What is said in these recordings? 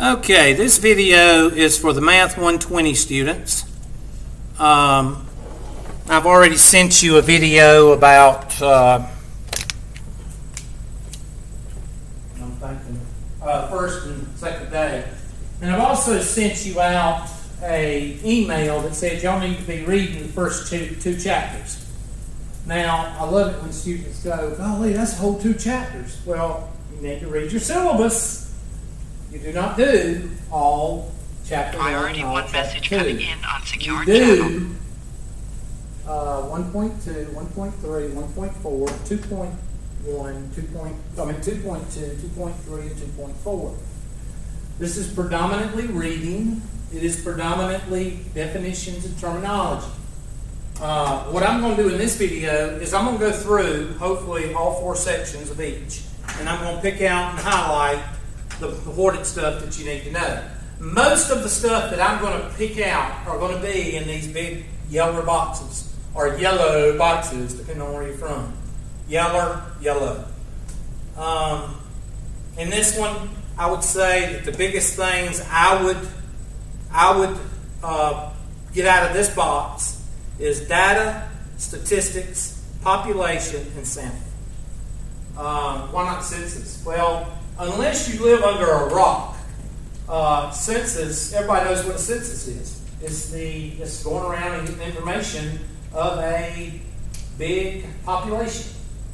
Okay, this video is for the Math 120 students. I've already sent you a video about first and second day. And I've also sent you out an email that said y'all need to be reading the first two chapters. Now, I love it when students go, golly, that's a whole 2 chapters. Well, you need to read your syllabus. You do not do all chapter 1 Priority and all 1 chapter message 2. coming in on secure You channel. do 1.2, 1.3, 1.4, 2.1, 2.2, 2.3, and 2.4. This is predominantly reading. It is predominantly definitions and terminology. What I'm going to do in this video is I'm going to go through, hopefully, all 4 sections of each. And I'm going to pick out and highlight the important stuff that you need to know. Most of the stuff that I'm going to pick out are going to be in these big yellow boxes, or yellow boxes, depending on where you're from. Yellow. In this one, I would say that the biggest things I would get out of this box is data, statistics, population, and sample. Why not census? Well, unless you live under a rock, census, everybody knows what a census is. It's going around and getting information of a big population.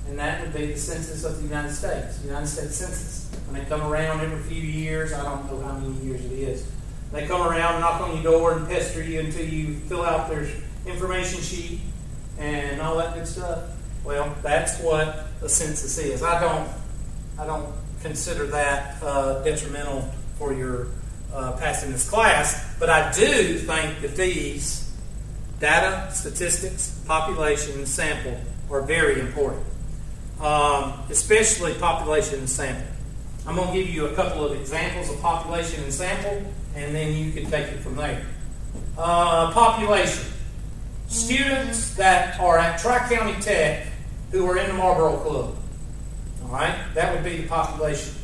And that would be the census of the United States, the United States Census. And they come around every few years. I don't know how many years it is. They come around, knock on your door, and pester you until you fill out their information sheet and all that good stuff. Well, that's what a census is. I don't consider that detrimental for your passing this class, but I do think that these data, statistics, population, and sample are very important, especially population and sample. I'm going to give you a couple of examples of population and sample, and then you can take it from there. Population. Students that are at Tri-County Tech who are in the Marlboro Club. All right? That would be the population.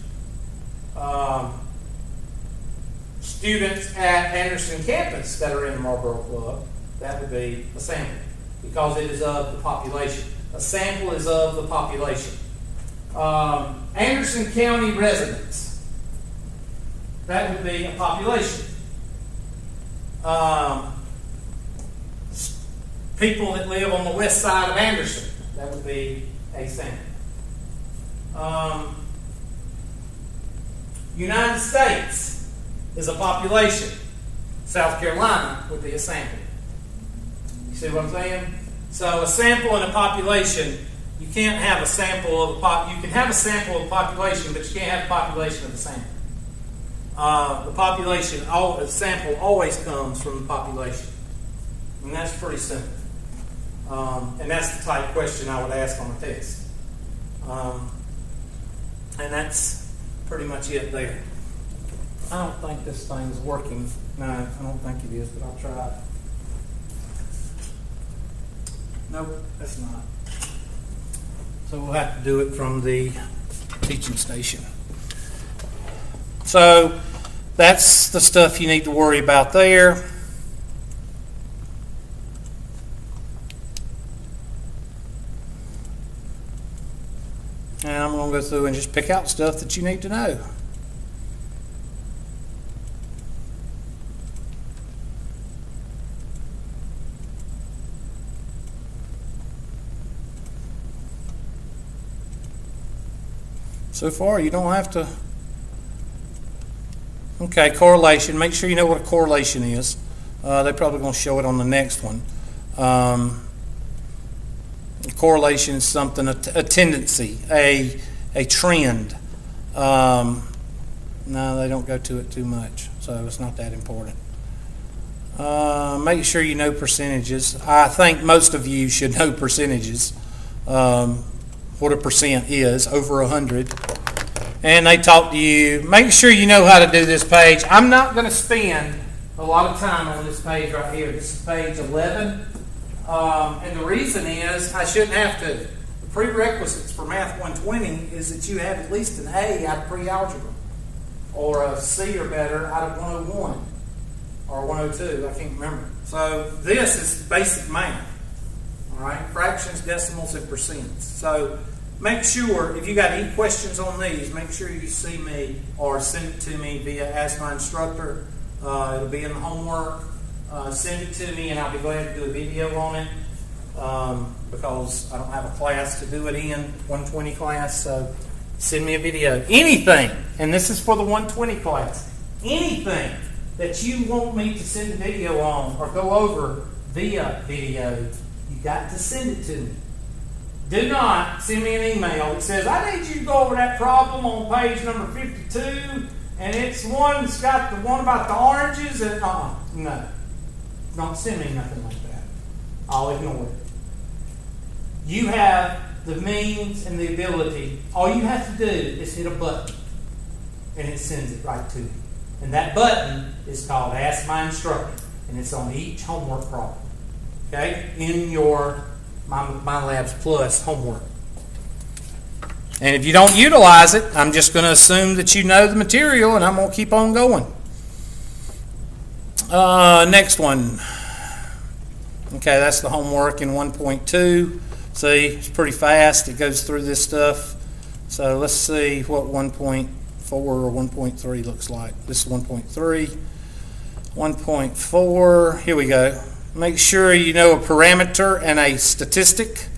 Students at Anderson campus that are in the Marlboro Club, that would be a sample because it is of the population. A sample is of the population. Anderson County residents, that would be a population. People that live on the west side of Anderson, that would be a sample. United States is a population. South Carolina would be a sample. You see what I'm saying? So a sample and a population, you can't have a sample of you can have a sample of a population, but you can't have a population of a sample. The population, the sample always comes from the population. And that's pretty simple. And that's the type of question I would ask on a test. And that's pretty much it there. I don't think this thing's working. No, I don't think it is, but I'll try it. Nope, that's not. So we'll have to do it from the teaching station. So that's the stuff you need to worry about there. And I'm going to go through and just pick out stuff that you need to know. So far, you don't have to. Okay, correlation. Make sure you know what a correlation is. They're probably going to show it on the next one. Correlation is something, a tendency, a trend. No, they don't go to it too much, so it's not that important. Make sure you know percentages. I think most of you should know percentages. What a percent is, over 100. And they talk to you. Make sure you know how to do this page. I'm not going to spend a lot of time on this page right here. This is page 11. And the reason is I shouldn't have to. The prerequisites for Math 120 is that you have at least an A out of pre-algebra. or a C or better out of 101 or 102. I can't remember. So this is basic math. All right, fractions, decimals, and percents. So make sure, if you got any questions on these, make sure you see me or send it to me via Ask My Instructor. It'll be in the homework. Send it to me, and I'll be glad to do a video on it because I don't have a class to do it in, 120 class. So send me a video. Anything, and this is for the 120 class, anything that you want me to send a video on or go over via video, you got to send it to me. Do not send me an email that says, I need you to go over that problem on page number 52, and it's one that's got the one about the oranges, and no. Don't send me nothing like that. I'll ignore it. You have the means and the ability. All you have to do is hit a button, and it sends it right to you. And that button is called Ask My Instructor, and it's on each homework problem. Okay? In your My Labs Plus homework. And if you don't utilize it, I'm just going to assume that you know the material, and I'm going to keep on going. Next one. Okay, that's the homework in 1.2. See, it's pretty fast. It goes through this stuff. So let's see what 1.4 or 1.3 looks like. This is 1.3. 1.4, here we go. Make sure you know a parameter and a statistic.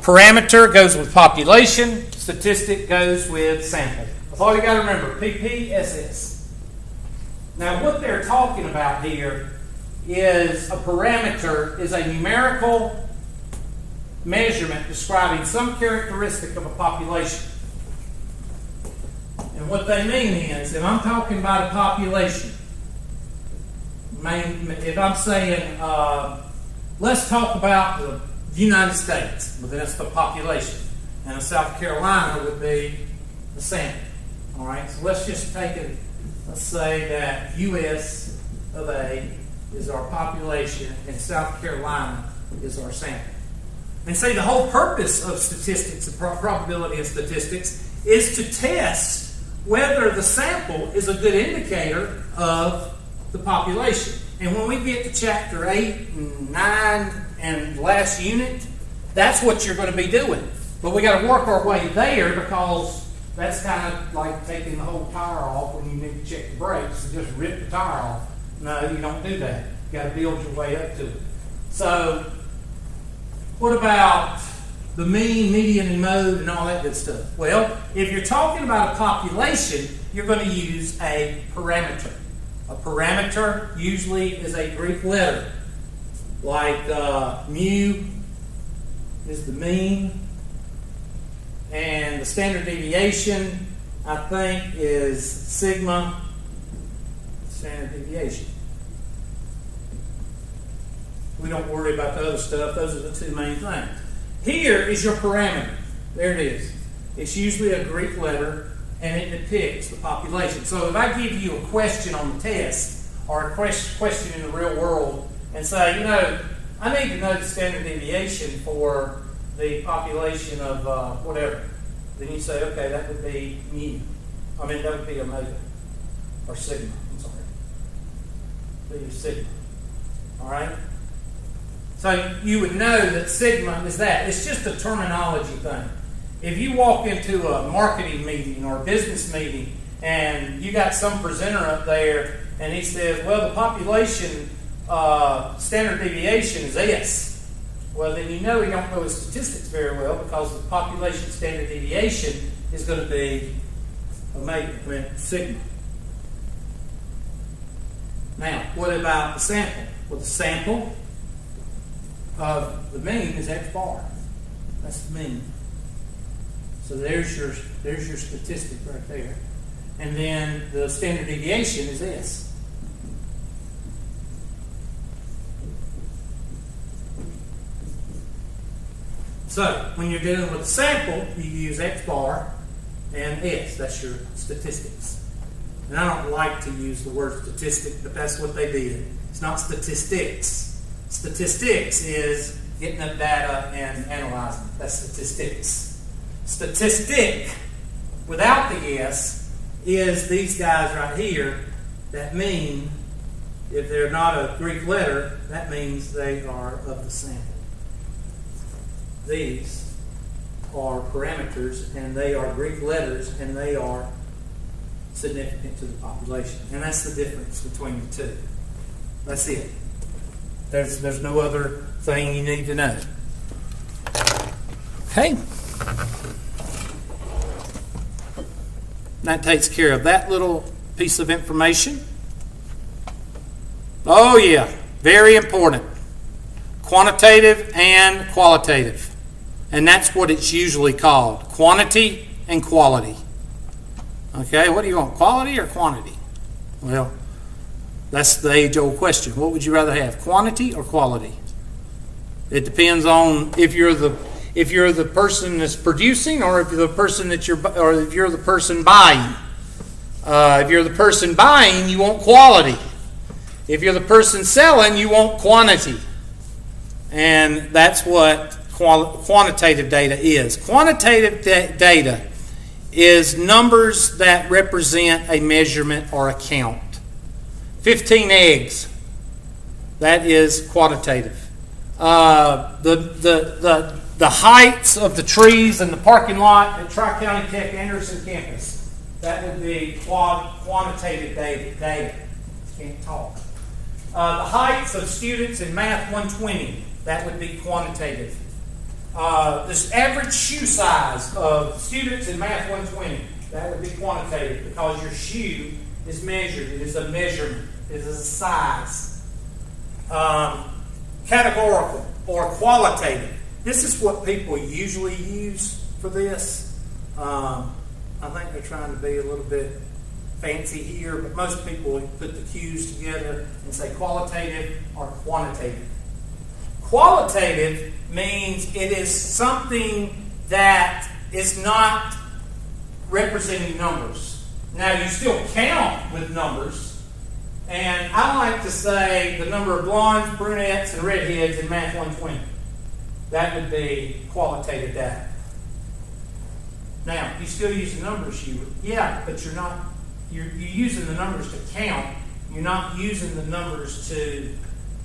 Parameter goes with population. Statistic goes with sample. That's all you got to remember, PPSS. Now, what they're talking about here is a parameter is a numerical measurement describing some characteristic of a population. And what they mean is, if I'm talking about a population, if I'm saying, let's talk about the United States, well, that's the population, and South Carolina would be the sample. All right, so let's just take it. Let's say that U.S. of A is our population and South Carolina is our sample. And say the whole purpose of statistics, the probability of statistics, is to test whether the sample is a good indicator of the population. And when we get to chapter 8 and 9 and last unit, that's what you're going to be doing. But we got to work our way there because that's kind of like taking the whole tire off when you need to check the brakes and just rip the tire off. No, you don't do that. You got to build your way up to it. So, what about the mean, median, and mode and all that good stuff? Well, if you're talking about a population, you're going to use a parameter. A parameter usually is a Greek letter, like mu is the mean, and the standard deviation, I think, is sigma, standard deviation. We don't worry about the other stuff. Those are the two main things. Here is your parameter. There it is. It's usually a Greek letter, and it depicts the population. So if I give you a question on the test, or a question in the real world, and say, I need to know the standard deviation for the population of whatever, then you say, okay, that would be mu. That would be omega, or sigma, I'm sorry. Be your sigma. All right? So you would know that sigma is that. It's just a terminology thing. If you walk into a marketing meeting or a business meeting and you got some presenter up there and he says, well, the population standard deviation is S. Well, then you know he don't know his statistics very well because the population standard deviation is going to be omega, sigma. Now, what about the sample? Well, the sample of the mean is X bar. That's the mean. So there's your statistic right there. And then the standard deviation is S. So when you're dealing with a sample, you use X bar and S. That's your statistics. And I don't like to use the word statistic, but that's what they did. It's not statistics. Statistics is getting up data and analyzing it. That's statistics. Statistic without the S is these guys right here that mean, if they're not a Greek letter, that means they are of the sample. These are parameters, and they are Greek letters, and they are significant to the population. And that's the difference between the two. That's it. There's no other thing you need to know. Okay. That takes care of that little piece of information. Oh yeah, very important. Quantitative and qualitative. And that's what it's usually called. Quantity and quality. Okay, what do you want, quality or quantity? Well, that's the age-old question. What would you rather have, quantity or quality? It depends on if you're the person that's producing, or if you're the person if you're the person buying. If you're the person buying, you want quality. If you're the person selling, you want quantity. And that's what quantitative data is. Quantitative data is numbers that represent a measurement or a count. 15 eggs, that is quantitative. The heights of the trees in the parking lot at Tri-County Tech Anderson campus, that would be quantitative data. Can't talk. The heights of students in Math 120, that would be quantitative. This average shoe size of students in Math 120, that would be quantitative, because your shoe is measured. It is a measurement. It is a size. Categorical or qualitative. This is what people usually use for this. I think they're trying to be a little bit fancy here, but most people put the Q's together and say qualitative or quantitative. Qualitative means it is something that is not representing numbers. Now, you still count with numbers, and I like to say the number of blondes, brunettes, and redheads in Math 120. That would be qualitative data. Now, you still use the numbers, but you're using the numbers to count. You're not using the numbers to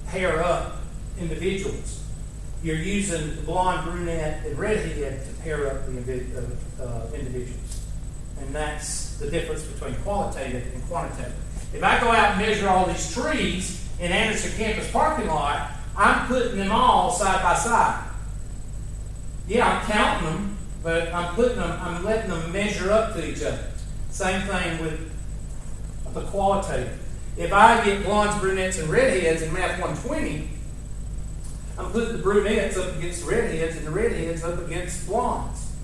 pair up individuals. You're using the blonde, brunette, and redhead to pair up the individuals. And that's the difference between qualitative and quantitative. If I go out and measure all these trees in Anderson campus parking lot, I'm putting them all side by side. Yeah, I'm counting them, but I'm letting them measure up to each other. Same thing with the qualitative. If I get blondes, brunettes, and redheads in Math 120, I'm putting the brunettes up against the redheads and the redheads up against blondes.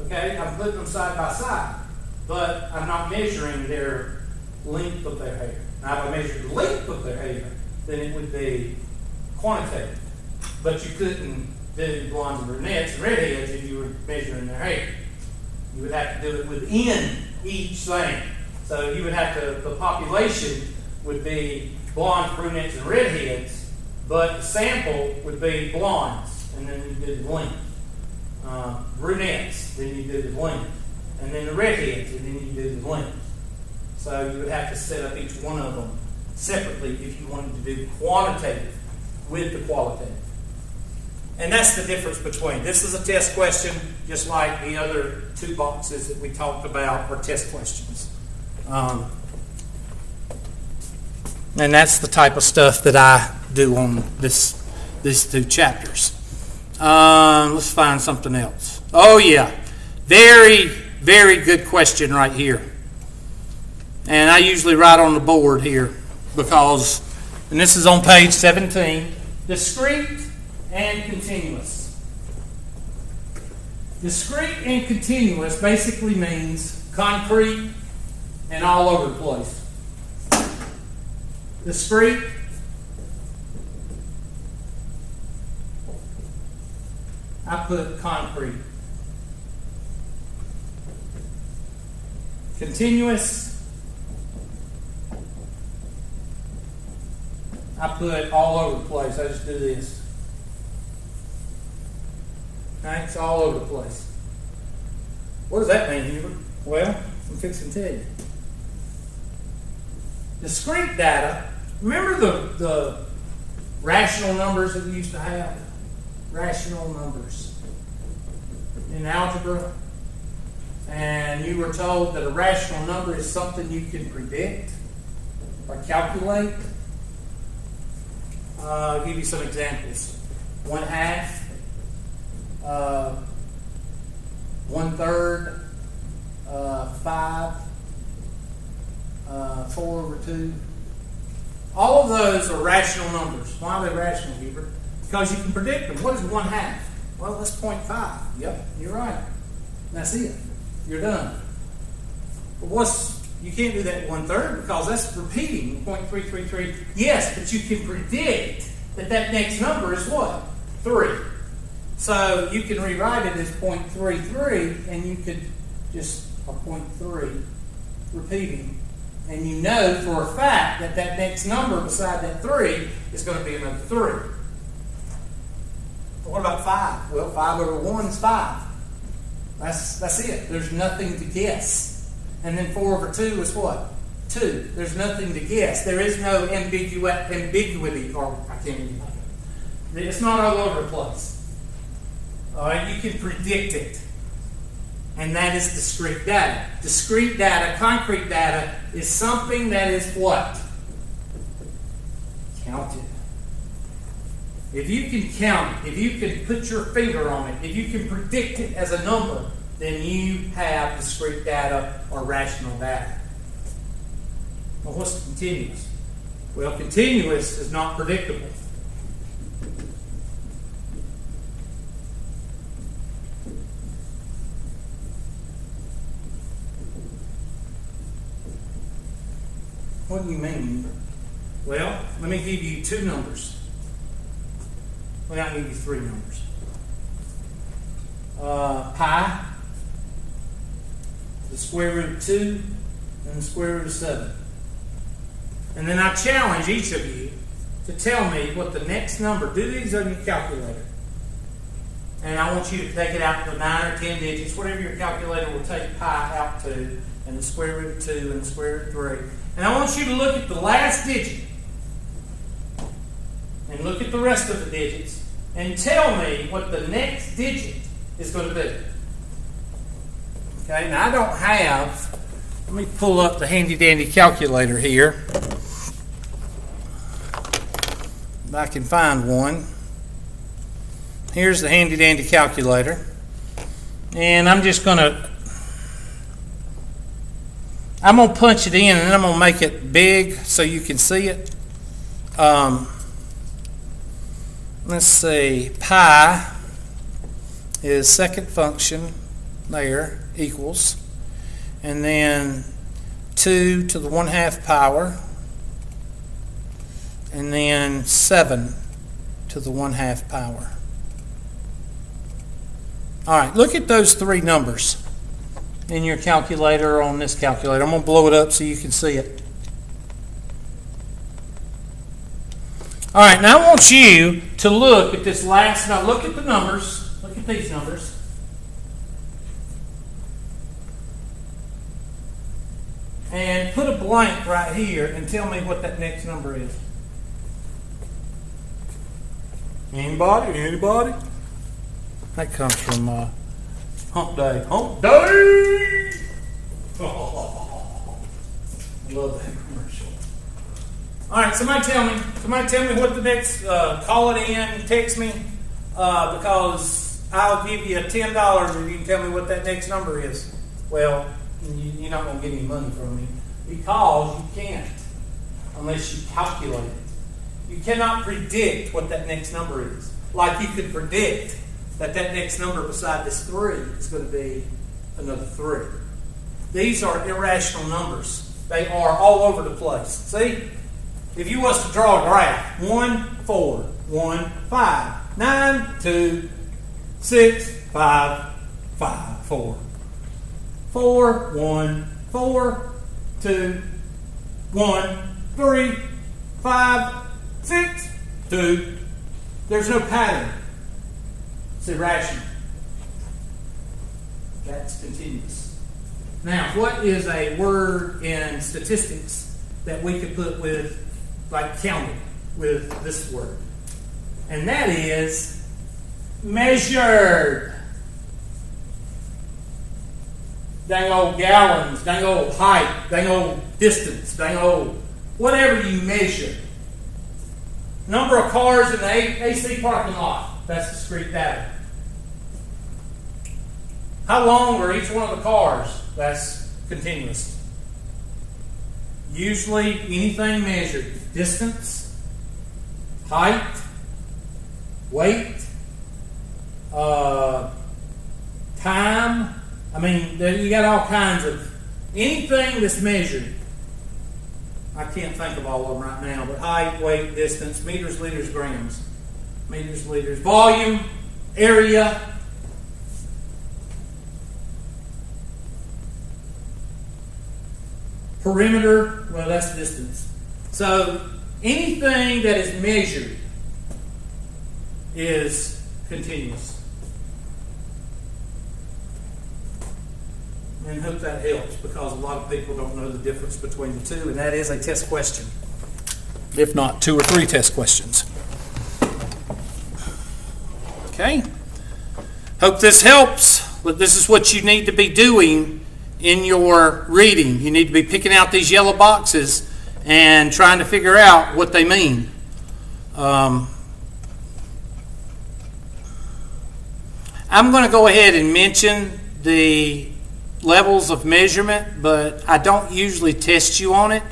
Okay? I'm putting them side by side. But I'm not measuring their length of their hair. Now, if I measured the length of their hair, then it would be quantitative. But you couldn't do blondes and brunettes and redheads if you were measuring their hair. You would have to do it within each thing. So you would have to, the population would be blondes, brunettes, and redheads, but the sample would be blondes, and then you do the length. Brunettes, then you do the length. And then the redheads, and then you do the length. So you would have to set up each one of them separately if you wanted to do quantitative with the qualitative. And that's the difference between. This is a test question, just like the other two boxes that we talked about are test questions. And that's the type of stuff that I do on these two chapters. Let's find something else. Oh yeah, very, very good question right here. And I usually write on the board here because, and this is on page 17, discrete and continuous. Discrete and continuous basically means concrete and all over the place. Discrete, I put concrete. Continuous, I put all over the place. I just do this. Okay, it's all over the place. What does that mean, Hubert? Well, I'm fixing to tell you. Discrete data, remember the rational numbers that we used to have? Rational numbers in algebra. And you were told that a rational number is something you can predict or calculate. I'll give you some examples. 1/2, 1/3, 5, 4/2. All of those are rational numbers. Why are they rational, Hubert? Because you can predict them. What is 1/2? Well, that's 0.5. Yep, you're right. That's it. You're done. But you can't do that 1/3 because that's repeating 0.333. Yes, but you can predict that next number is what? 3. So you can rewrite it as 0.33, and you could just a 0.3 repeating. And you know for a fact that next number beside that 3 is going to be another 3. But what about 5? Well, 5/1 is 5. That's it. There's nothing to guess. And then 4/2 is what? 2. There's nothing to guess. There is no ambiguity, or I can't even think of it. It's not all over the place. All right, you can predict it. And that is discrete data. Discrete data, concrete data, is something that is what? Counted. If you can count it, if you can put your finger on it, if you can predict it as a number, then you have discrete data or rational data. Well, what's continuous? Well, continuous is not predictable. What do you mean? Well, let me give you 2 numbers. Well, I'll give you 3 numbers. Pi, the square root of 2, and the square root of 7. And then I challenge each of you to tell me what the next number, do these on your calculator. And I want you to take it out to 9 or 10 digits, whatever your calculator will take pi out to, and the square root of 2 and the square root of 3. And I want you to look at the last digit and look at the rest of the digits and tell me what the next digit is going to be. Okay, now I don't have, let me pull up the handy dandy calculator here. If I can find one. Here's the handy dandy calculator. And I'm going to punch it in, and then I'm going to make it big so you can see it. Let's see, pi is second function there, equals, and then 2 to the 1/2 power, and then 7 to the 1/2 power. All right, look at those 3 numbers in your calculator or on this calculator. I'm going to blow it up so you can see it. All right, now I want you to look at this last, now look at the numbers. Look at these numbers. And put a blank right here and tell me what that next number is. Anybody? Anybody? That comes from Hump Day. Hump Day! Oh, I love that commercial. All right, somebody tell me what the next, call it in, text me, because I'll give you $10 if you can tell me what that next number is. Well, you're not going to get any money from me because you can't unless you calculate it. You cannot predict what that next number is. Like you could predict that next number beside this 3 is going to be another 3. These are irrational numbers. They are all over the place. See? If you was to draw a graph, 1, 4, 1, 5, 9, 2, 6, 5, 5, 4. 4, 1, 4, 2, 1, 3, 5, 6, 2. There's no pattern. It's irrational. That's continuous. Now, what is a word in statistics that we could put with, like counting, with this word. And that is measured. Dang old gallons, dang old height, dang old distance, dang old whatever you measure. Number of cars in the AC parking lot, that's discrete data. How long are each one of the cars? That's continuous. Usually anything measured, distance, height, weight, time. I mean, you got all kinds of anything that's measured. I can't think of all of them right now, but height, weight, distance, meters, liters, grams, meters, liters, volume, area. Perimeter, well, that's distance. So anything that is measured is continuous. And I hope that helps, because a lot of people don't know the difference between the two, and that is a test question. If not 2 or 3 test questions. Okay. Hope this helps. But this is what you need to be doing in your reading. You need to be picking out these yellow boxes and trying to figure out what they mean. I'm going to go ahead and mention the levels of measurement, but I don't usually test you on it.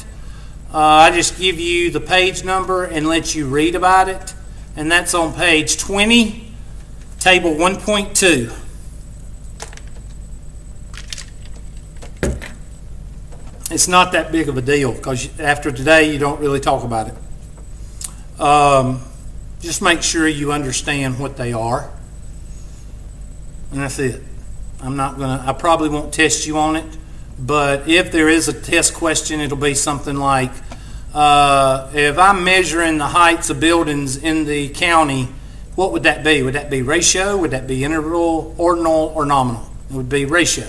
I just give you the page number and let you read about it. And that's on page 20, table 1.2. It's not that big of a deal, because after today you don't really talk about it. Just make sure you understand what they are. And that's it. I probably won't test you on it, but if there is a test question, it'll be something like, if I'm measuring the heights of buildings in the county, what would that be? Would that be ratio? Would that be integral, ordinal, or nominal? It would be ratio.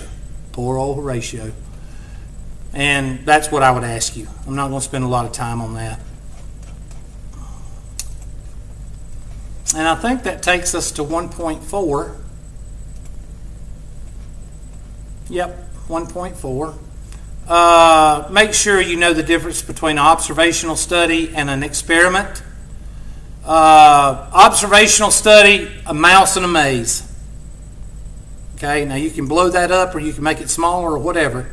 Poor old ratio. And that's what I would ask you. I'm not going to spend a lot of time on that. And I think that takes us to 1.4. Yep, 1.4. Make sure you know the difference between an observational study and an experiment. Observational study, a mouse in a maze. Okay, now you can blow that up or you can make it smaller or whatever.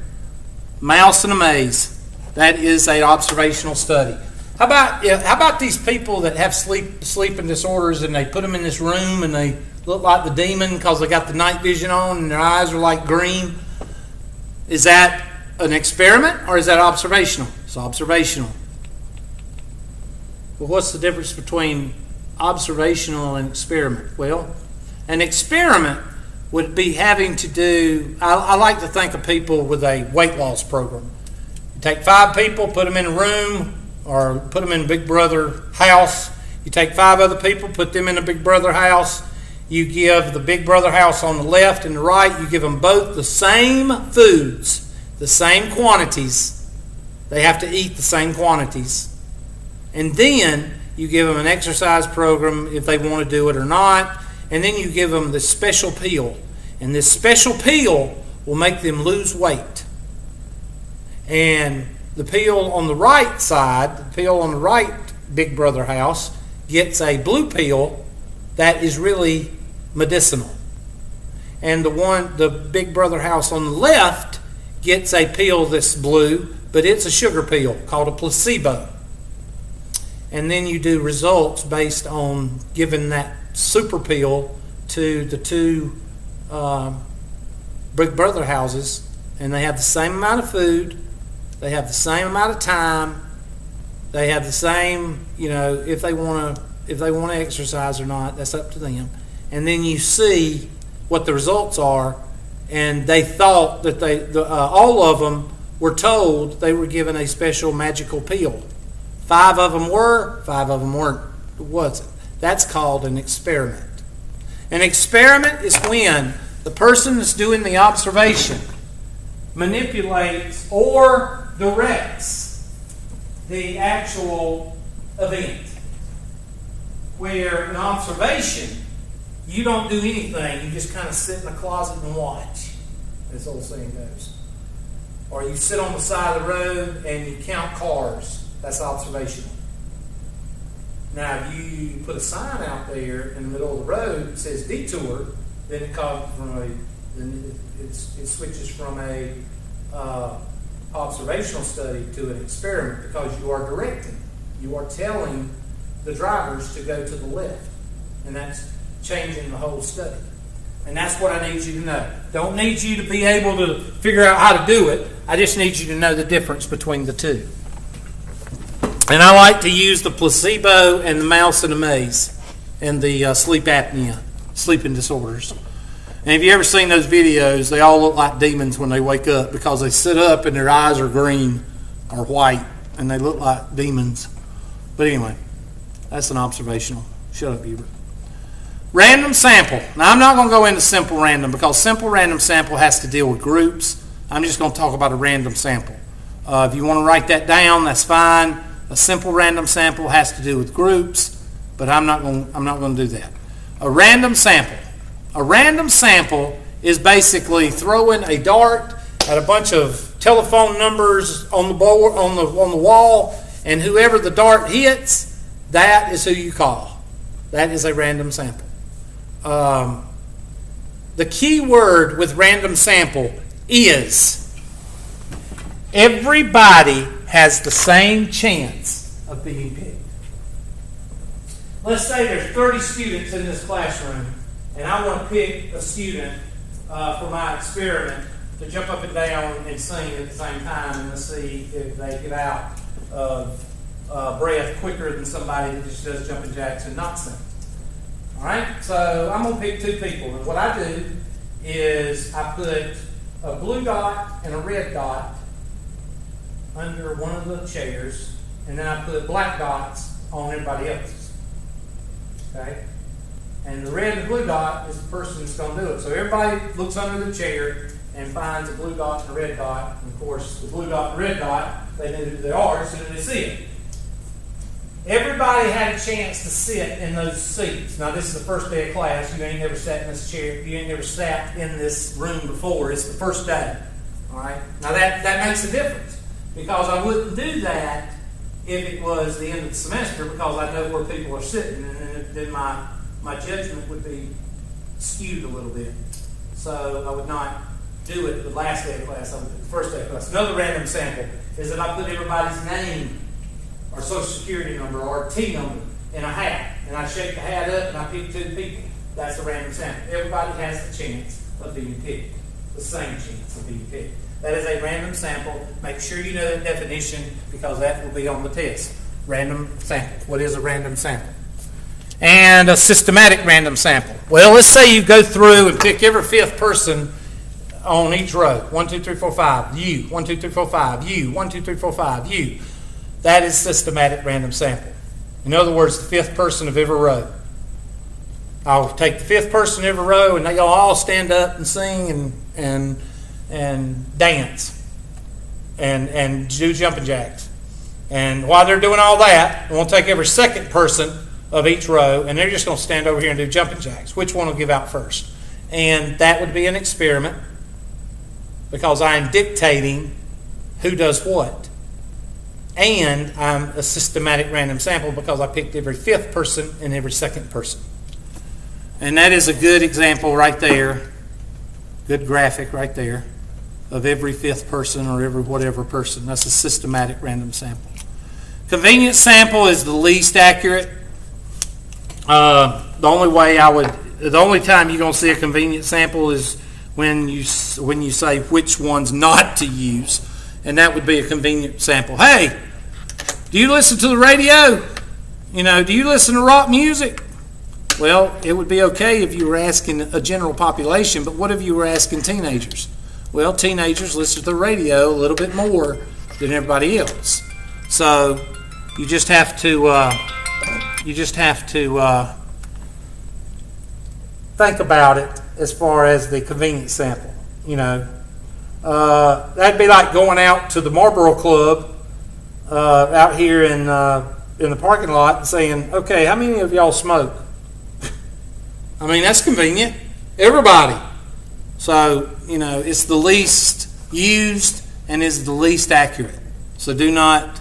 Mouse in a maze. That is an observational study. How about these people that have sleeping disorders, and they put them in this room and they look like the demon because they got the night vision on and their eyes are like green? Is that an experiment or is that observational? It's observational. Well, what's the difference between observational and experiment? Well, an experiment would be having to do, I like to think of people with a weight loss program. You take 5 people, put them in a room, or put them in a Big Brother house. You take 5 other people, put them in a Big Brother house. You give the Big Brother house on the left and the right, you give them both the same foods, the same quantities. They have to eat the same quantities. And then you give them an exercise program if they want to do it or not. And then you give them this special pill. And this special pill will make them lose weight. And the pill on the right side, the pill on the right Big Brother house, gets a blue pill that is really medicinal. And the Big Brother house on the left gets a pill that's blue, but it's a sugar pill called a placebo. And then you do results based on giving that super pill to the 2 Big Brother houses, and they have the same amount of food, they have the same amount of time, they have the same, if they want to exercise or not, that's up to them. And then you see what the results are, and they thought that all of them were told they were given a special magical pill. 5 of them were, 5 of them wasn't. That's called an experiment. An experiment is when the person that's doing the observation manipulates or directs the actual event. Where an observation, you don't do anything. You just kind of sit in a closet and watch, as the old saying goes. Or you sit on the side of the road and you count cars. That's observational. Now, if you put a sign out there in the middle of the road that says detour, then it switches from a observational study to an experiment, because you are directing. You are telling the drivers to go to the left. And that's changing the whole study. And that's what I need you to know. Don't need you to be able to figure out how to do it. I just need you to know the difference between the two. And I like to use the placebo and the mouse in a maze and the sleep apnea, sleeping disorders. And have you ever seen those videos? They all look like demons when they wake up, because they sit up and their eyes are green or white and they look like demons. But anyway, that's an observational. Shut up, Hubert. Random sample. Now, I'm not going to go into simple random, because simple random sample has to deal with groups. I'm just going to talk about a random sample. If you want to write that down, that's fine. A simple random sample has to do with groups, but I'm not going to do that. A random sample. A random sample is basically throwing a dart at a bunch of telephone numbers on the board, on the wall, and whoever the dart hits, that is who you call. That is a random sample. The key word with random sample is everybody has the same chance of being picked. Let's say there's 30 students in this classroom, and I want to pick a student for my experiment to jump up and down and sing at the same time, and let's see if they get out of breath quicker than somebody that just does jumping jacks and not sing. All right, so I'm going to pick two people, and what I do is I put a blue dot and a red dot under one of the chairs, and then I put black dots on everybody else's. Okay? And the red and blue dot is the person that's going to do it. So everybody looks under the chair and finds a blue dot and a red dot. And of course, the blue dot and red dot, they know who they are as soon as they see it. Everybody had a chance to sit in those seats. Now, this is the first day of class. You ain't never sat in this chair. You ain't never sat in this room before. It's the first day. All right? Now, that makes a difference, because I wouldn't do that if it was the end of the semester, because I know where people are sitting, and then my judgment would be skewed a little bit. So I would not do it the last day of class. I would do it the first day of class. Another random sample is that I put everybody's name or social security number or T number in a hat, and I shake the hat up and I pick two people. That's a random sample. Everybody has the chance of being picked, the same chance of being picked. That is a random sample. Make sure you know the definition, because that will be on the test. Random sample. What is a random sample? And a systematic random sample. Well, let's say you go through and pick every fifth person on each row. 1, 2, 3, 4, 5. You. 1, 2, 3, 4, 5. You. 1, 2, 3, 4, 5. You. That is systematic random sample. In other words, the fifth person of every row. I'll take the fifth person of every row, and they'll all stand up and sing and dance and do jumping jacks. And while they're doing all that, we'll take every second person of each row, and they're just going to stand over here and do jumping jacks. Which one will give out first? And that would be an experiment, because I am dictating who does what. And I'm a systematic random sample, because I picked every fifth person and every second person. And that is a good example right there, good graphic right there, of every fifth person or every whatever person. That's a systematic random sample. Convenience sample is the least accurate. The only time you're going to see a convenient sample is when you say which ones not to use, and that would be a convenient sample. Hey, do you listen to the radio? Do you listen to rock music? Well, it would be okay if you were asking a general population, but what if you were asking teenagers? Well, teenagers listen to the radio a little bit more than everybody else. So you just have to think about it as far as the convenience sample. That'd be like going out to the Marlboro Club out here in the parking lot and saying, okay, how many of y'all smoke? I mean, that's convenient. Everybody. So, it's the least used and is the least accurate. So do not,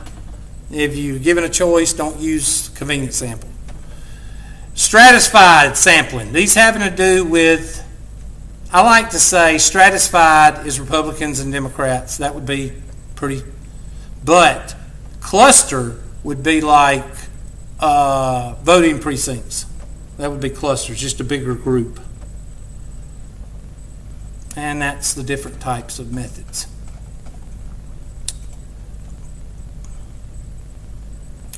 if you're given a choice, don't use convenient sample. Stratified sampling. These having to do with, I like to say stratified is Republicans and Democrats. That would be pretty, but cluster would be like voting precincts. That would be clusters, just a bigger group. And that's the different types of methods.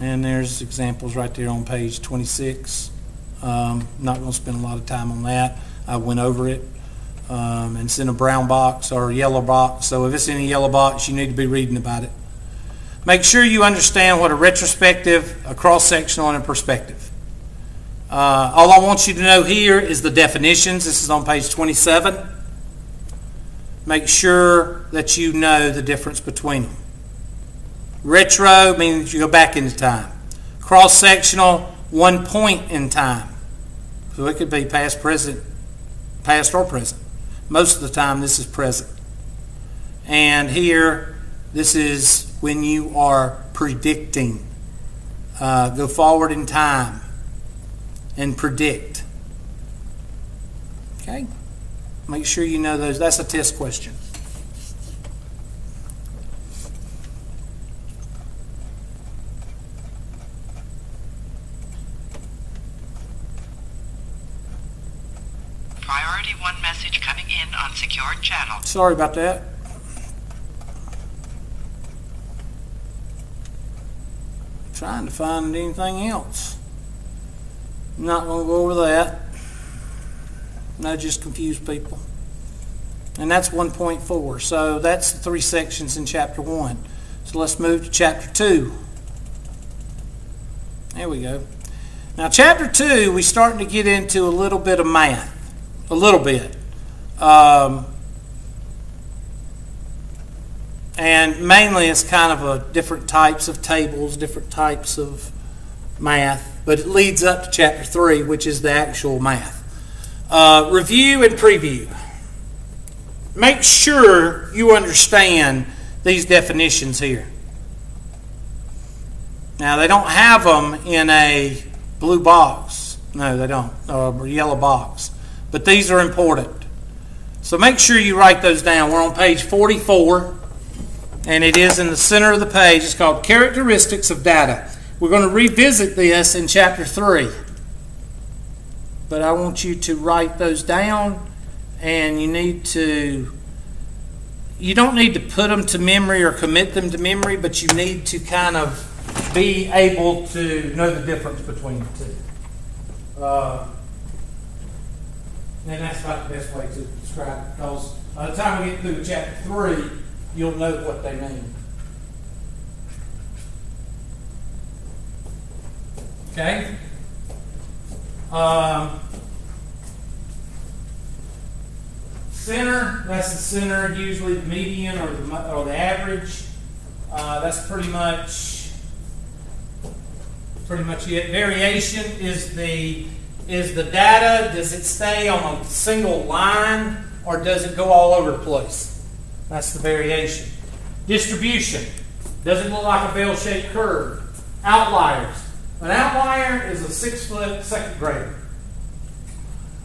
And there's examples right there on page 26. Not going to spend a lot of time on that. I went over it. And it's in a brown box or a yellow box. So if it's in a yellow box, you need to be reading about it. Make sure you understand what a retrospective, a cross-sectional, and a perspective. All I want you to know here is the definitions. This is on page 27. Make sure that you know the difference between them. Retro means you go back into time. Cross-sectional, one point in time. So it could be past, present, past or present. Most of the time this is present. And here, this is when you are predicting. Go forward in time and predict. Okay? Make sure you know those. That's a test question. Priority 1 message coming in on secured channel. Sorry about that. Trying to find anything else. Not going to go over that. No, just confuse people. And that's 1.4. So that's the 3 sections in chapter 1. So let's move to chapter 2. There we go. Now chapter 2, we're starting to get into a little bit of math. A little bit. And mainly it's kind of a different types of tables, different types of math. But it leads up to chapter 3, which is the actual math. Review and preview. Make sure you understand these definitions here. Now, they don't have them in a blue box. No, they don't. Or a yellow box. But these are important. So make sure you write those down. We're on page 44, and it is in the center of the page. It's called Characteristics of Data. We're going to revisit this in chapter 3. But I want you to write those down, and you don't need to put them to memory or commit them to memory, but you need to kind of be able to know the difference between the two. And that's about the best way to describe it, because by the time we get through chapter 3, you'll know what they mean. Okay? Center, that's the center, usually the median or the average. That's pretty much it. Variation is the data. Does it stay on a single line or does it go all over the place? That's the variation. Distribution. Does it look like a bell-shaped curve? Outliers. An outlier is a 6-foot second grader.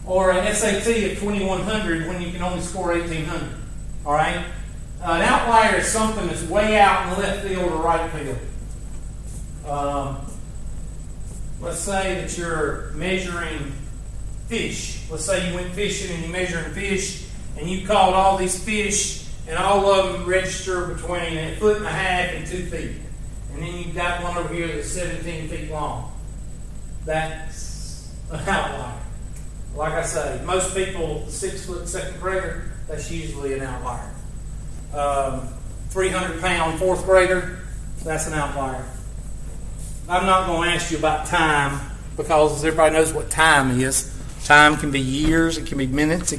Or an SAT of 2100 when you can only score 1800. All right? An outlier is something that's way out in the left field or right field. Let's say that you're measuring fish. Let's say you went fishing and you're measuring fish and you caught all these fish and all of them register between 1.5 foot and 2 feet. And then you've got one over here that's 17 feet long. That's an outlier. Like I say, most people, the 6-foot second grader, that's usually an outlier. 300-pound fourth grader, that's an outlier. I'm not going to ask you about time because everybody knows what time is. Time can be years, it can be minutes,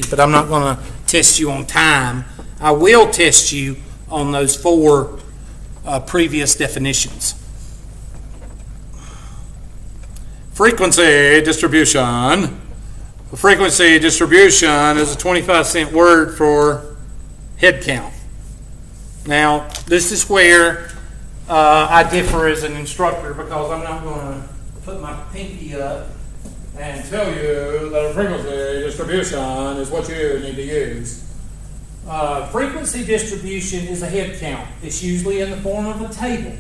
but I'm not going to test you on time. I will test you on those 4 previous definitions. Frequency distribution. A frequency distribution is a 25-cent word for head count. Now, this is where I differ as an instructor, because I'm not going to put my pinky up and tell you that a frequency distribution is what you need to use. Frequency distribution is a head count. It's usually in the form of a table.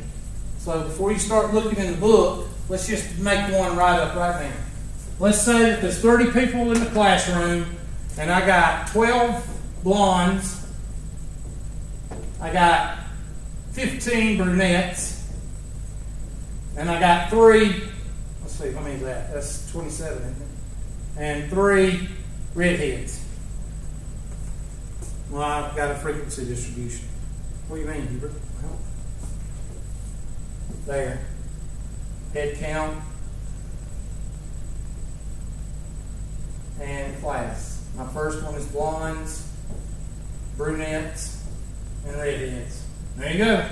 So before you start looking in the book, let's just make one right up right now. Let's say that there's 30 people in the classroom, and I got 12 blondes, I got 15 brunettes, and I got 3, let's see, how many is that? That's 27, isn't it? And 3 redheads. Well, I've got a frequency distribution. What do you mean, Hubert? Well, there. Head count and class. My first one is blondes, brunettes, and redheads. There you go.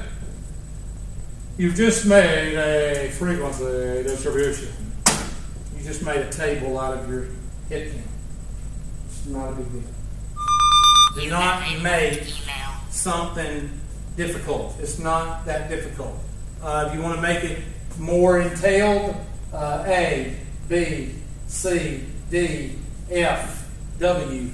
You've just made a frequency distribution. You just made a table out of your head count. It's not a big deal. Do not make something difficult. It's not that difficult. If you want to make it more entailed, A, B, C, D, F, W.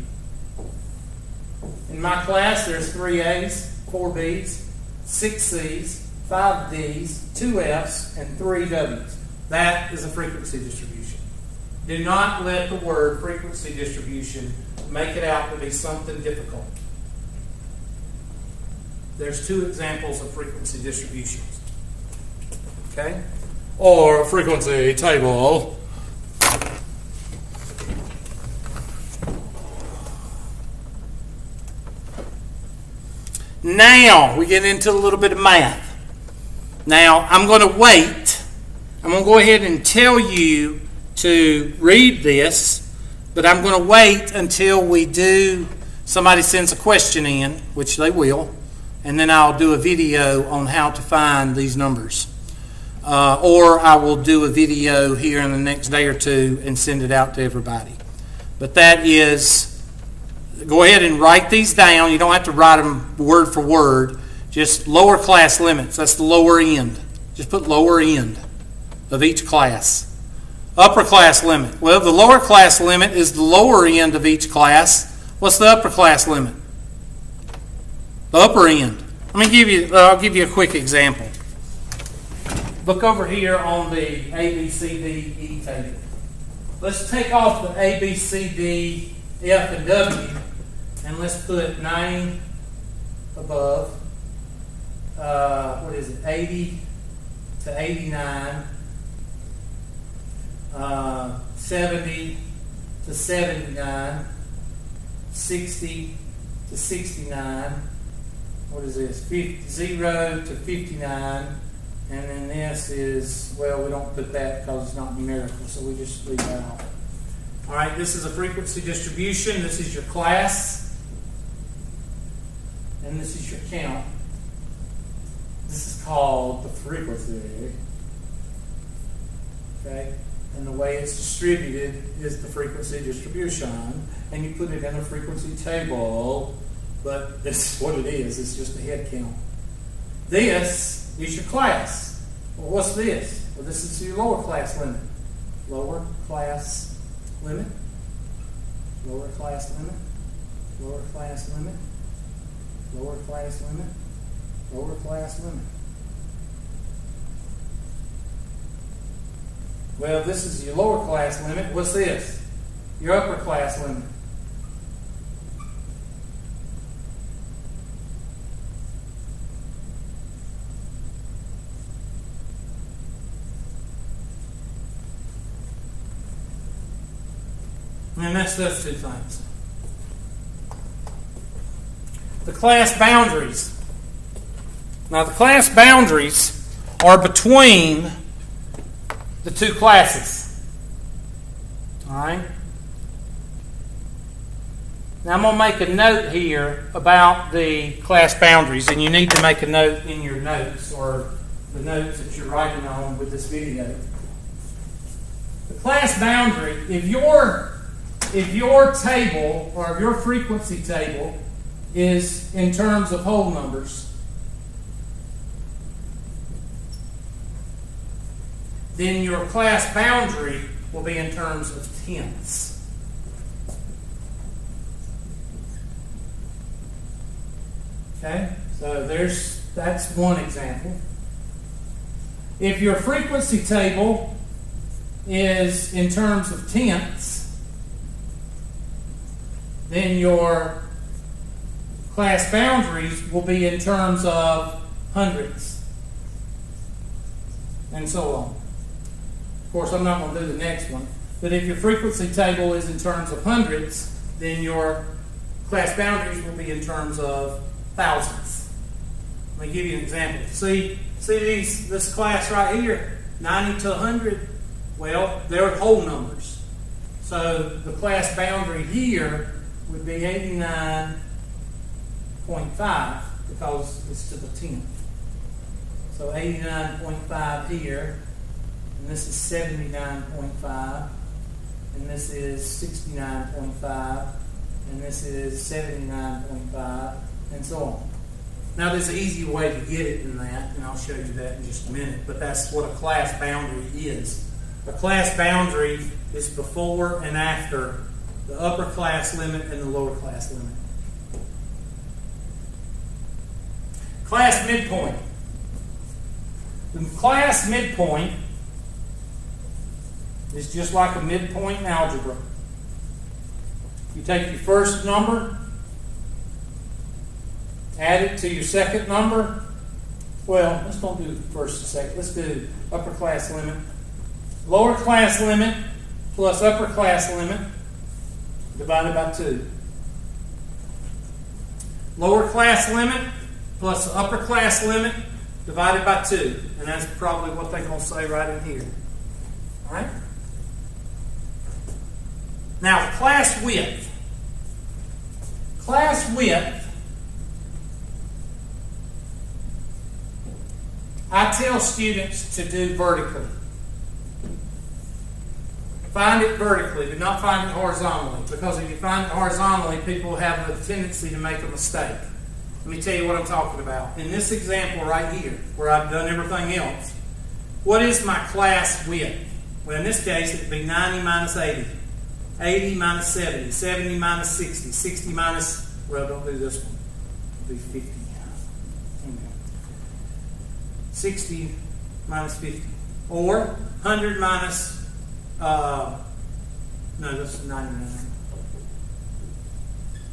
In my class, there's 3 A's, 4 B's, 6 C's, 5 D's, 2 F's, and 3 W's. That is a frequency distribution. Do not let the word frequency distribution make it out to be something difficult. There's 2 examples of frequency distributions. Okay? Or a frequency table. Now we get into a little bit of math. Now I'm going to wait. I'm going to go ahead and tell you to read this, but I'm going to wait until somebody sends a question in, which they will, and then I'll do a video on how to find these numbers. Or I will do a video here in the next day or 2 and send it out to everybody. But that is, go ahead and write these down. You don't have to write them word for word. Just lower class limits. That's the lower end. Just put lower end of each class. Upper class limit. Well, the lower class limit is the lower end of each class. What's the upper class limit? The upper end. I'll give you a quick example. Look over here on the A, B, C, D, E table. Let's take off the A, B, C, D, F, and W, and let's put 90 above. 80 to 89. 70 to 79. 60 to 69. What is this? 0 to 59. And then this is, well, we don't put that because it's not numerical, so we just leave that off. All right, this is a frequency distribution. This is your class. And this is your count. This is called the frequency. Okay? And the way it's distributed is the frequency distribution. And you put it in a frequency table, but this is what it is. It's just a head count. This is your class. Well, what's this? Well, this is your lower class limit. Lower class limit. Lower class limit. Lower class limit. Lower class limit. Lower class limit. Well, this is your lower class limit. What's this? Your upper class limit. And that's those 2 things. The class boundaries. Now, the class boundaries are between the 2 classes. All right? Now I'm going to make a note here about the class boundaries, and you need to make a note in your notes or the notes that you're writing on with this video. The class boundary, if your table or if your frequency table is in terms of whole numbers, then your class boundary will be in terms of tenths. Okay, so that's one example. If your frequency table is in terms of tenths, then your class boundaries will be in terms of hundredths, and so on. Of course, I'm not going to do the next one, but if your frequency table is in terms of hundredths, then your class boundaries will be in terms of thousandths. Let me give you an example. See this class right here, 90 to 100. Well, they're whole numbers. So the class boundary here would be 89.5 because it's to the 10th. So 89.5 here, and this is 79.5, and this is 69.5, and this is 79.5, and so on. Now there's an easier way to get it than that, and I'll show you that in just a minute, but that's what a class boundary is. A class boundary is before and after the upper class limit and the lower class limit. Class midpoint. The class midpoint is just like a midpoint in algebra. You take your first number, add it to your second number. Well, let's don't do first and second. Let's do upper class limit. Lower class limit plus upper class limit divided by 2. Lower class limit plus upper class limit divided by 2. And that's probably what they're going to say right in here. All right? Now, class width. Class width, I tell students to do vertically. Find it vertically, do not find it horizontally. Because if you find it horizontally, people have a tendency to make a mistake. Let me tell you what I'm talking about. In this example right here, where I've done everything else, what is my class width? Well, in this case, it would be 90 minus 80. 80 minus 70. 70 minus 60. 60 minus, well, don't do this one. It'll be 50. 60 minus 50. Or 100 minus, no, that's 99.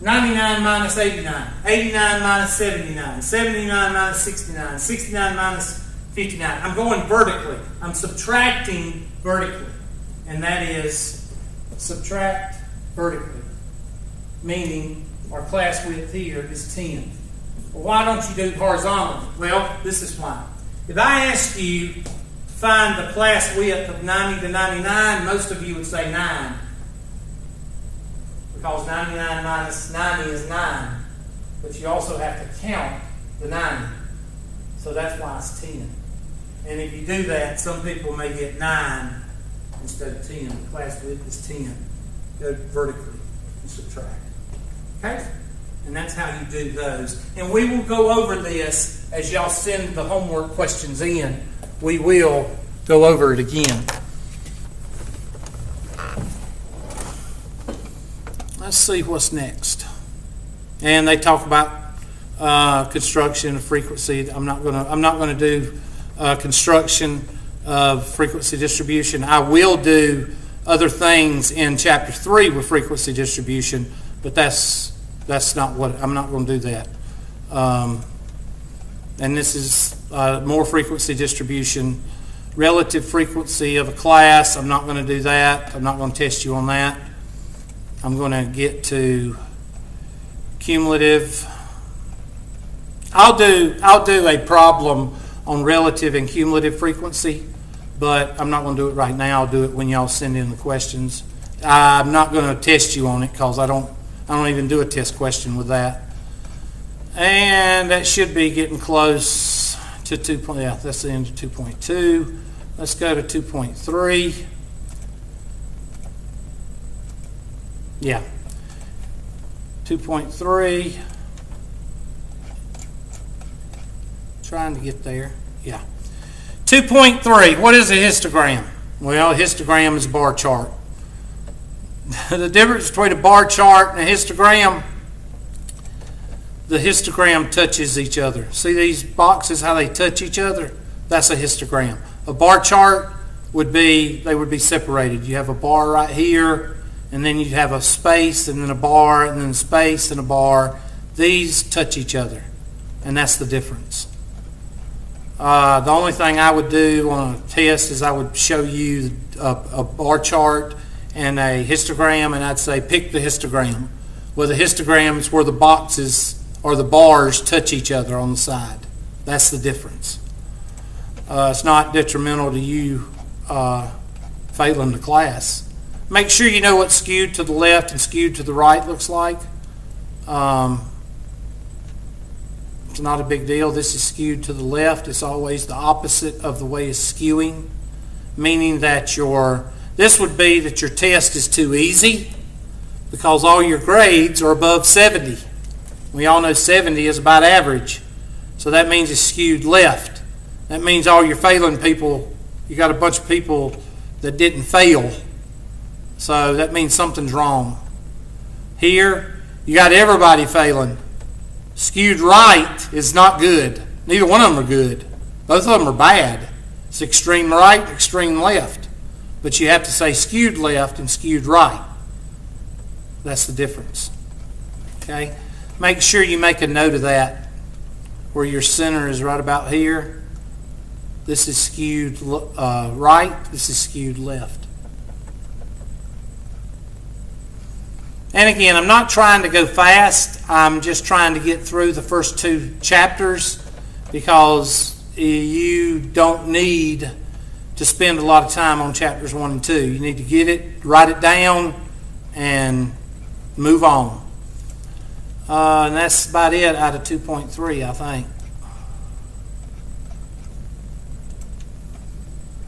99 minus 89. 89 minus 79. 79 minus 69. 69 minus 59. I'm going vertically. I'm subtracting vertically. And that is subtract vertically. Meaning our class width here is 10. Well, why don't you do it horizontally? Well, this is why. If I ask you to find the class width of 90 to 99, most of you would say 9. Because 99 minus 90 is 9. But you also have to count the 90. So that's why it's 10. And if you do that, some people may get 9 instead of 10. The class width is 10. Go vertically and subtract. Okay? And that's how you do those. And we will go over this as y'all send the homework questions in. We will go over it again. Let's see what's next. And they talk about construction of frequency. I'm not going to do construction of frequency distribution. I will do other things in chapter 3 with frequency distribution, but that's not what I'm not going to do that. And this is more frequency distribution. Relative frequency of a class, I'm not going to do that. I'm not going to test you on that. I'm going to get to cumulative. I'll do a problem on relative and cumulative frequency, but I'm not going to do it right now. I'll do it when y'all send in the questions. I'm not going to test you on it because I don't I don't even do a test question with that. And that should be getting close to 2. Yeah, that's the end of 2.2. Let's go to 2.3. Yeah. 2.3. Trying to get there. Yeah. 2.3. What is a histogram? Well, a histogram is a bar chart. The difference between a bar chart and a histogram, the histogram touches each other. See these boxes, how they touch each other? That's a histogram. A bar chart would be, they would be separated. You have a bar right here, and then you have a space, and then a bar, and then a space, and a bar. These touch each other, and that's the difference. The only thing I would do on a test is I would show you a bar chart and a histogram, and I'd say pick the histogram. Well, the histogram is where the boxes or the bars touch each other on the side. That's the difference. It's not detrimental to you failing the class. Make sure you know what skewed to the left and skewed to the right looks like. It's not a big deal. This is skewed to the left. It's always the opposite of the way it's skewing, meaning that this would be that your test is too easy because all your grades are above 70. We all know 70 is about average. So that means it's skewed left. That means all your failing people, you got a bunch of people that didn't fail. So that means something's wrong. Here, you got everybody failing. Skewed right is not good. Neither one of them are good. Both of them are bad. It's extreme right, extreme left. But you have to say skewed left and skewed right. That's the difference. Okay? Make sure you make a note of that, where your center is right about here. This is skewed right. This is skewed left. And again, I'm not trying to go fast. I'm just trying to get through the first 2 chapters because you don't need to spend a lot of time on chapters 1 and 2. You need to get it, write it down, and move on. And that's about it out of 2.3, I think.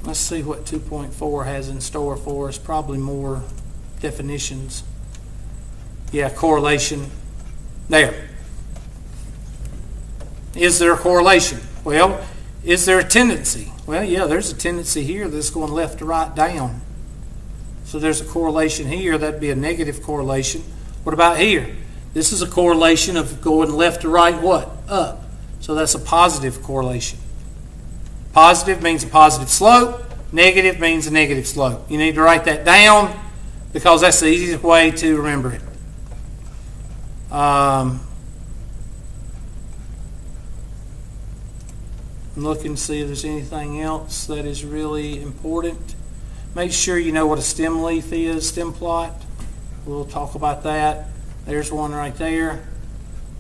Let's see what 2.4 has in store for us. Probably more definitions. Yeah, correlation. There. Is there a correlation? Well, is there a tendency? Well, yeah, there's a tendency here that's going left to right down. So there's a correlation here. That'd be a negative correlation. What about here? This is a correlation of going left to right, what? Up. So that's a positive correlation. Positive means a positive slope. Negative means a negative slope. You need to write that down because that's the easiest way to remember it. Look and see if there's anything else that is really important. Make sure you know what a stem leaf is, stem plot. We'll talk about that. There's one right there.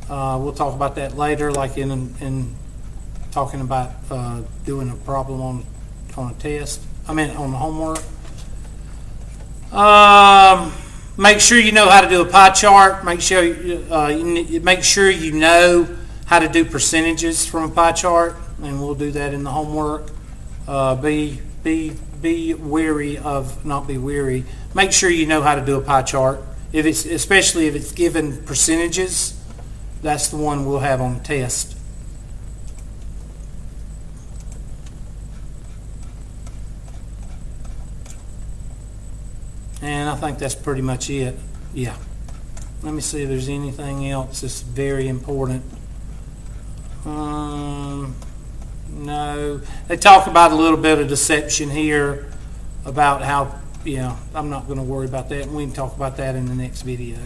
We'll talk about that later, like in talking about doing a problem on a test. On the homework. Make sure you know how to do a pie chart. Make sure you know how to do percentages from a pie chart, and we'll do that in the homework. Be wary of not be weary. Make sure you know how to do a pie chart. Especially if it's given percentages, that's the one we'll have on the test. And I think that's pretty much it. Yeah. Let me see if there's anything else that's very important. No. They talk about a little bit of deception here about how, I'm not going to worry about that. We can talk about that in the next video.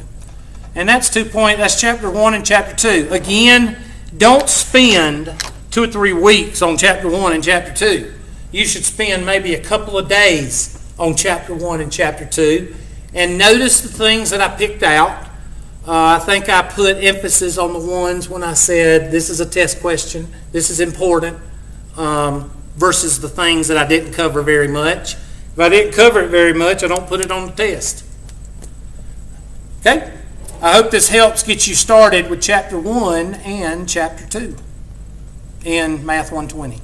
And that's that's chapter 1 and chapter 2. Again, don't spend 2 or 3 weeks on chapter 1 and chapter 2. You should spend maybe a couple of days on chapter 1 and chapter 2, and notice the things that I picked out. I think I put emphasis on the ones when I said this is a test question, this is important, versus the things that I didn't cover very much. If I didn't cover it very much, I don't put it on the test. Okay? I hope this helps get you started with Chapter 1 and Chapter 2 in Math 120.